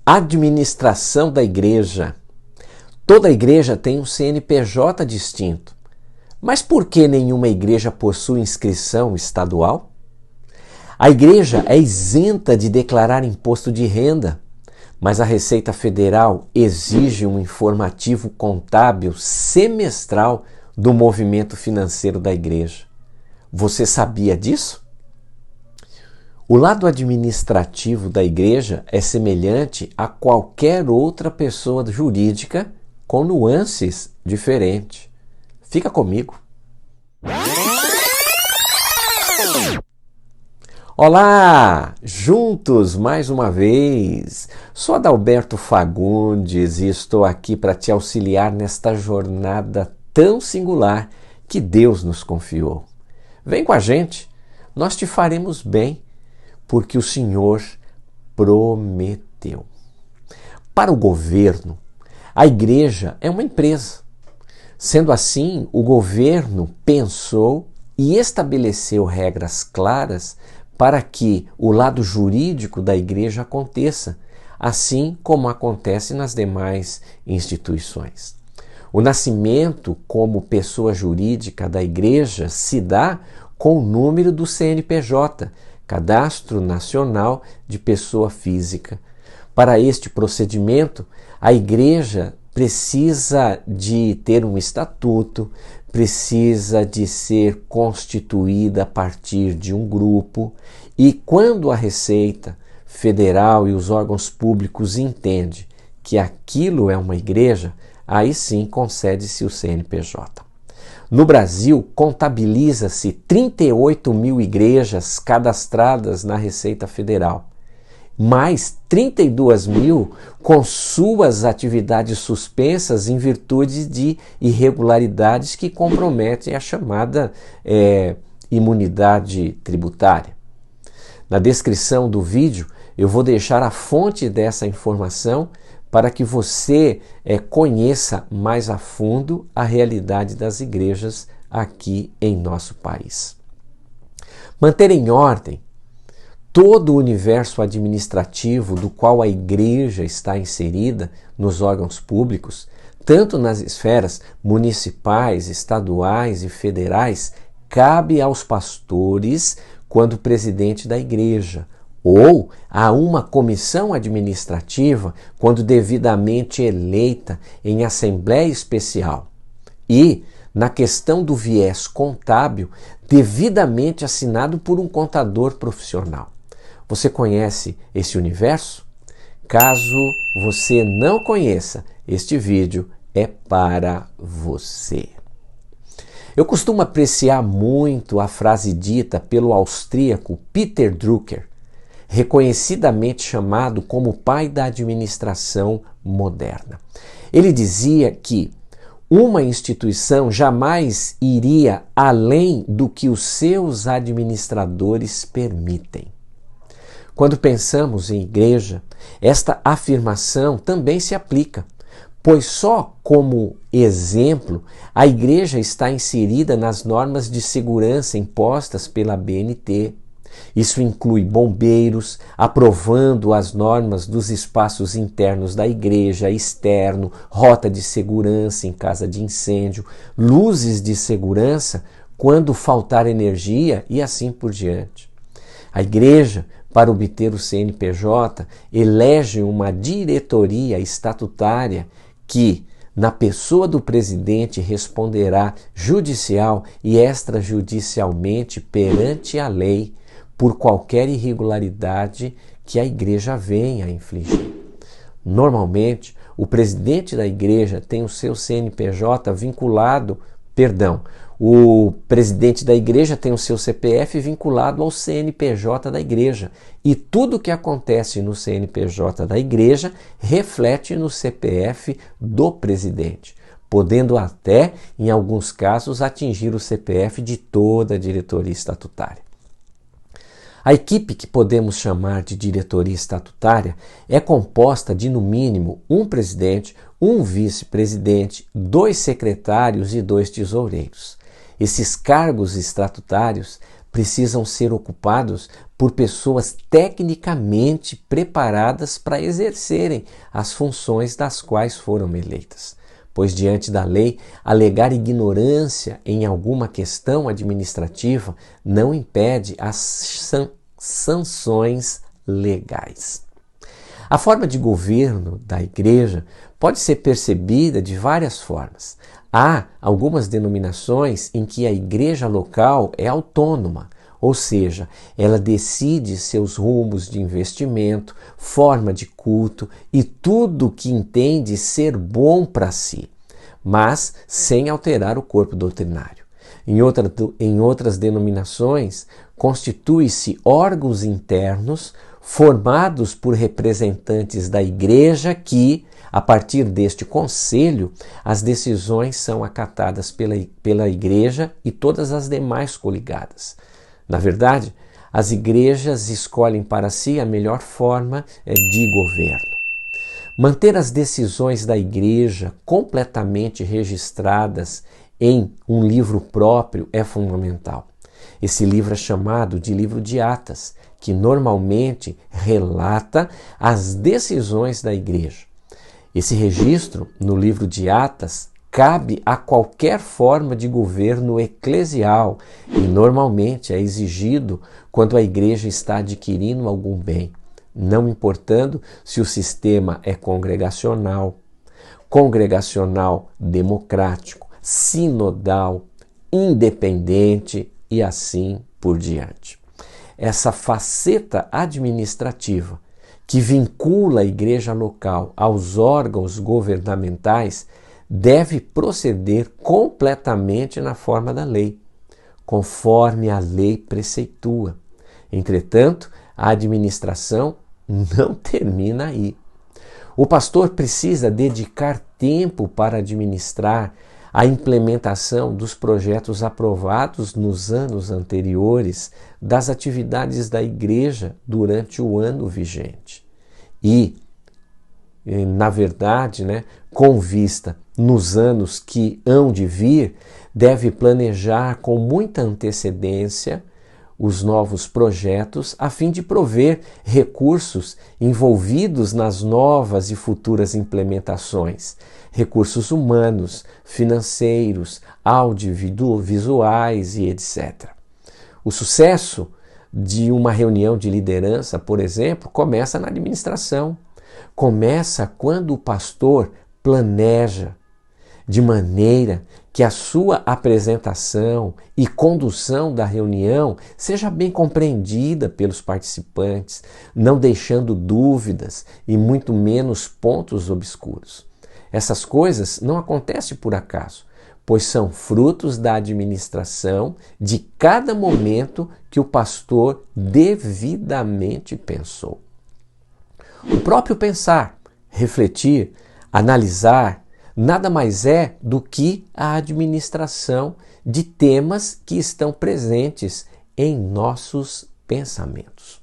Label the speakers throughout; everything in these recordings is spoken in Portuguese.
Speaker 1: Administração da igreja. Toda igreja tem um CNPJ distinto. Mas por que nenhuma igreja possui inscrição estadual? A igreja é isenta de declarar imposto de renda, mas a Receita Federal exige um informativo contábil semestral do movimento financeiro da igreja. Você sabia disso? O lado administrativo da igreja é semelhante a qualquer outra pessoa jurídica com nuances diferentes. Fica comigo. Olá! Juntos mais uma vez. Sou Adalberto Fagundes e estou aqui para te auxiliar nesta jornada tão singular que Deus nos confiou. Vem com a gente, nós te faremos bem, porque o Senhor prometeu. Para o governo, a igreja é uma empresa. Sendo assim, o governo pensou e estabeleceu regras claras para que o lado jurídico da igreja aconteça, assim como acontece nas demais instituições. O nascimento como pessoa jurídica da igreja se dá com o número do CNPJ, Cadastro Nacional de Pessoa Física. Para este procedimento, a igreja precisa de ter um estatuto, precisa de ser constituída a partir de um grupo, e quando a Receita Federal e os órgãos públicos entendem que aquilo é uma igreja, aí sim concede-se o CNPJ. No Brasil, contabiliza-se 38 mil igrejas cadastradas na Receita Federal, mais 32 mil com suas atividades suspensas em virtude de irregularidades que comprometem a chamada imunidade tributária. Na descrição do vídeo eu vou deixar a fonte dessa informação para que você conheça mais a fundo a realidade das igrejas aqui em nosso país. Manter em ordem todo o universo administrativo do qual a igreja está inserida nos órgãos públicos, tanto nas esferas municipais, estaduais e federais, cabe aos pastores quando presidente da igreja, ou a uma comissão administrativa quando devidamente eleita em assembleia especial. E, na questão do viés contábil, devidamente assinado por um contador profissional. Você conhece esse universo? Caso você não conheça, este vídeo é para você. Eu costumo apreciar muito a frase dita pelo austríaco Peter Drucker, reconhecidamente chamado como pai da administração moderna. Ele dizia que uma instituição jamais iria além do que os seus administradores permitem. Quando pensamos em igreja, esta afirmação também se aplica, pois só como exemplo a igreja está inserida nas normas de segurança impostas pela BNT. Isso inclui bombeiros, aprovando as normas dos espaços internos da igreja, externo, rota de segurança em caso de incêndio, luzes de segurança quando faltar energia e assim por diante. A igreja, para obter o CNPJ, elege uma diretoria estatutária que, na pessoa do presidente, responderá judicial e extrajudicialmente perante a lei por qualquer irregularidade que a igreja venha a infligir. Normalmente, o presidente da igreja tem o seu CNPJ vinculado, o presidente da igreja tem o seu CPF vinculado ao CNPJ da igreja, e tudo que acontece no CNPJ da igreja reflete no CPF do presidente, podendo até, em alguns casos, atingir o CPF de toda a diretoria estatutária. A equipe, que podemos chamar de diretoria estatutária, é composta de, no mínimo, um presidente, um vice-presidente, 2 secretários e 2 tesoureiros. Esses cargos estatutários precisam ser ocupados por pessoas tecnicamente preparadas para exercerem as funções das quais foram eleitas. Pois, diante da lei, alegar ignorância em alguma questão administrativa não impede as sanções legais. A forma de governo da igreja pode ser percebida de várias formas. Há algumas denominações em que a igreja local é autônoma, ou seja, ela decide seus rumos de investimento, forma de culto e tudo o que entende ser bom para si, mas sem alterar o corpo doutrinário. Em outras denominações, constituem-se órgãos internos formados por representantes da igreja que, a partir deste conselho, as decisões são acatadas pela igreja e todas as demais coligadas. Na verdade, as igrejas escolhem para si a melhor forma de governo. Manter as decisões da igreja completamente registradas em um livro próprio é fundamental. Esse livro é chamado de livro de Atas, que normalmente relata as decisões da igreja. Esse registro no livro de Atas cabe a qualquer forma de governo eclesial e normalmente é exigido quando a igreja está adquirindo algum bem, não importando se o sistema é congregacional democrático, sinodal, independente e assim por diante. Essa faceta administrativa que vincula a igreja local aos órgãos governamentais deve proceder completamente na forma da lei, conforme a lei preceitua. Entretanto, a administração não termina aí. O pastor precisa dedicar tempo para administrar a implementação dos projetos aprovados nos anos anteriores das atividades da igreja durante o ano vigente. E, na verdade, com vista nos anos que hão de vir, deve planejar com muita antecedência os novos projetos a fim de prover recursos envolvidos nas novas e futuras implementações, recursos humanos, financeiros, audiovisuais e etc. O sucesso de uma reunião de liderança, por exemplo, começa na administração. Começa quando o pastor planeja de maneira que a sua apresentação e condução da reunião seja bem compreendida pelos participantes, não deixando dúvidas e muito menos pontos obscuros. Essas coisas não acontecem por acaso, pois são frutos da administração de cada momento que o pastor devidamente pensou. O próprio pensar, refletir, analisar, nada mais é do que a administração de temas que estão presentes em nossos pensamentos.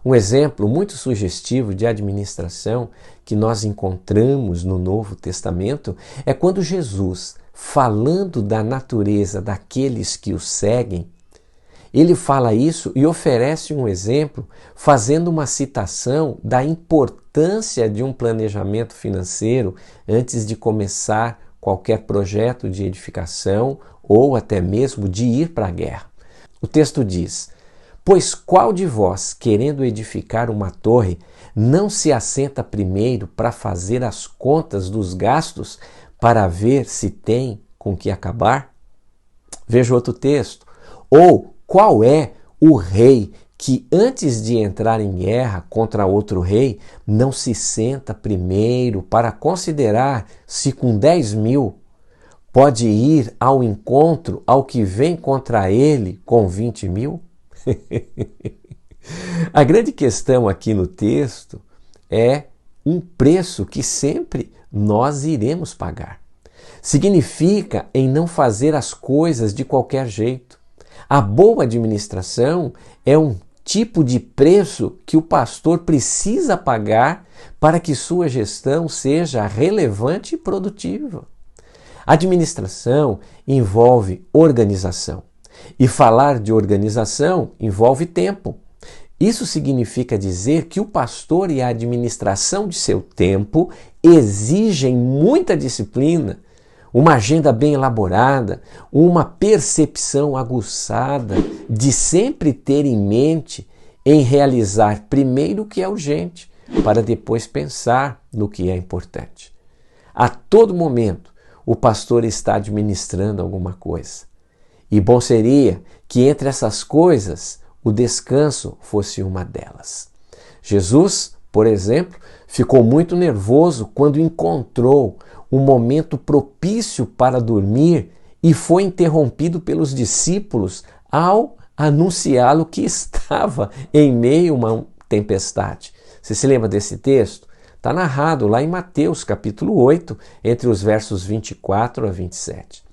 Speaker 1: Um exemplo muito sugestivo de administração que nós encontramos no Novo Testamento é quando Jesus, falando da natureza daqueles que o seguem, ele fala isso e oferece um exemplo, fazendo uma citação da importância de um planejamento financeiro antes de começar qualquer projeto de edificação ou até mesmo de ir para a guerra. O texto diz: "Pois qual de vós, querendo edificar uma torre, não se assenta primeiro para fazer as contas dos gastos para ver se tem com que acabar?" Veja outro texto. "Ou qual é o rei que antes de entrar em guerra contra outro rei, não se senta primeiro para considerar se com 10.000 pode ir ao encontro ao que vem contra ele com 20.000? A grande questão aqui no texto é um preço que sempre nós iremos pagar. Significa em não fazer as coisas de qualquer jeito. A boa administração é um tipo de preço que o pastor precisa pagar para que sua gestão seja relevante e produtiva. Administração envolve organização. E falar de organização envolve tempo. Isso significa dizer que o pastor e a administração de seu tempo exigem muita disciplina, uma agenda bem elaborada, uma percepção aguçada de sempre ter em mente em realizar primeiro o que é urgente, para depois pensar no que é importante. A todo momento, o pastor está administrando alguma coisa. E bom seria que entre essas coisas, o descanso fosse uma delas. Jesus, por exemplo, ficou muito nervoso quando encontrou um momento propício para dormir e foi interrompido pelos discípulos ao anunciá-lo que estava em meio a uma tempestade. Você se lembra desse texto? Está narrado lá em Mateus, capítulo 8, entre os versos 24 a 27.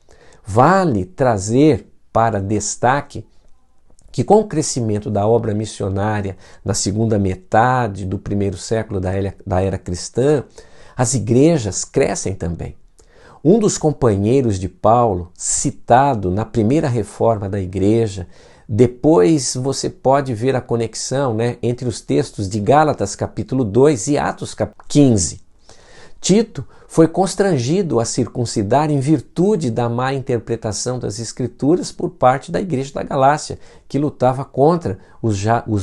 Speaker 1: Vale trazer para destaque que com o crescimento da obra missionária na segunda metade do primeiro século da era cristã, as igrejas crescem também. Um dos companheiros de Paulo, citado na primeira reforma da igreja, depois você pode ver a conexão, entre os textos de Gálatas capítulo 2 e Atos capítulo 15. Tito foi constrangido a circuncidar em virtude da má interpretação das Escrituras por parte da igreja da Galácia, que lutava contra os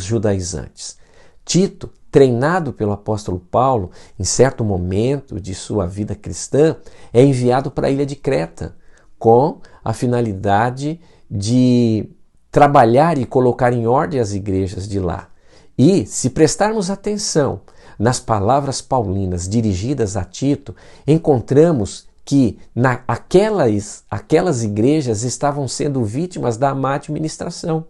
Speaker 1: judaizantes. Tito, treinado pelo apóstolo Paulo, em certo momento de sua vida cristã, é enviado para a ilha de Creta, com a finalidade de trabalhar e colocar em ordem as igrejas de lá. E, se prestarmos atenção nas palavras paulinas dirigidas a Tito, encontramos que aquelas igrejas estavam sendo vítimas da má administração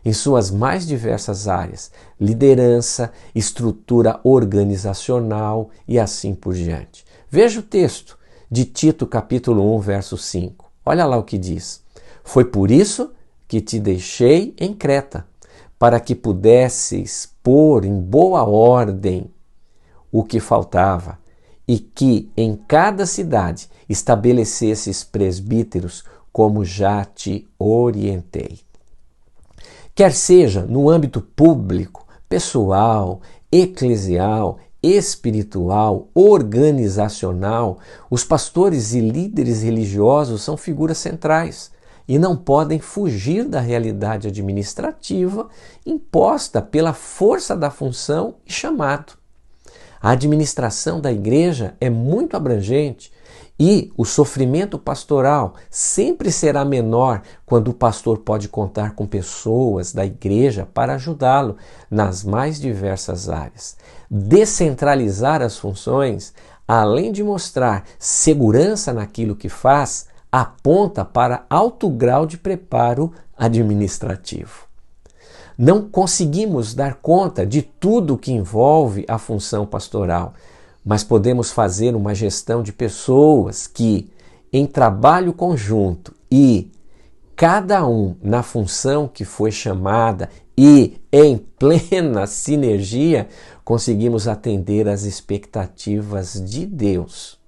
Speaker 1: em suas mais diversas áreas, liderança, estrutura organizacional e assim por diante. Veja o texto de Tito capítulo 1, verso 5. Olha lá o que diz. Foi por isso que te deixei em Creta, para que pudesses pôr em boa ordem o que faltava, e que em cada cidade estabelecesses presbíteros, como já te orientei. Quer seja no âmbito público, pessoal, eclesial, espiritual, organizacional, os pastores e líderes religiosos são figuras centrais e não podem fugir da realidade administrativa imposta pela força da função e chamado. A administração da igreja é muito abrangente e o sofrimento pastoral sempre será menor quando o pastor pode contar com pessoas da igreja para ajudá-lo nas mais diversas áreas. Descentralizar as funções, além de mostrar segurança naquilo que faz, aponta para alto grau de preparo administrativo. Não conseguimos dar conta de tudo que envolve a função pastoral, mas podemos fazer uma gestão de pessoas que, em trabalho conjunto e cada um na função que foi chamada e em plena sinergia, conseguimos atender às expectativas de Deus.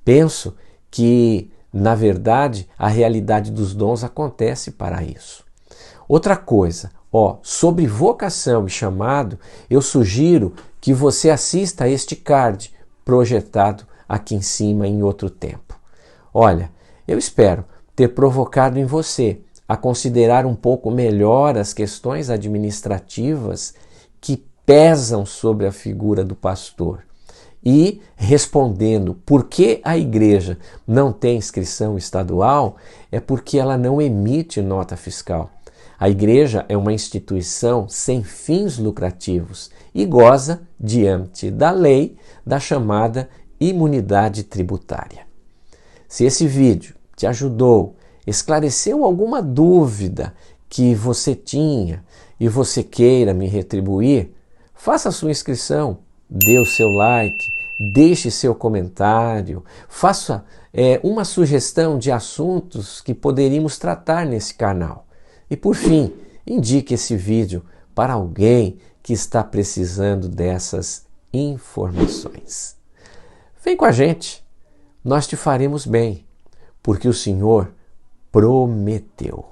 Speaker 1: Penso que, na verdade, a realidade dos dons acontece para isso. Outra coisa, sobre vocação e chamado, eu sugiro que você assista a este card projetado aqui em cima em outro tempo. Olha, eu espero ter provocado em você a considerar um pouco melhor as questões administrativas que pesam sobre a figura do pastor. E respondendo por que a igreja não tem inscrição estadual, é porque ela não emite nota fiscal. A igreja é uma instituição sem fins lucrativos e goza, diante da lei, da chamada imunidade tributária. Se esse vídeo te ajudou, esclareceu alguma dúvida que você tinha e você queira me retribuir, faça a sua inscrição, dê o seu like, deixe seu comentário, faça uma sugestão de assuntos que poderíamos tratar nesse canal. E por fim, indique esse vídeo para alguém que está precisando dessas informações. Vem com a gente, nós te faremos bem, porque o Senhor prometeu.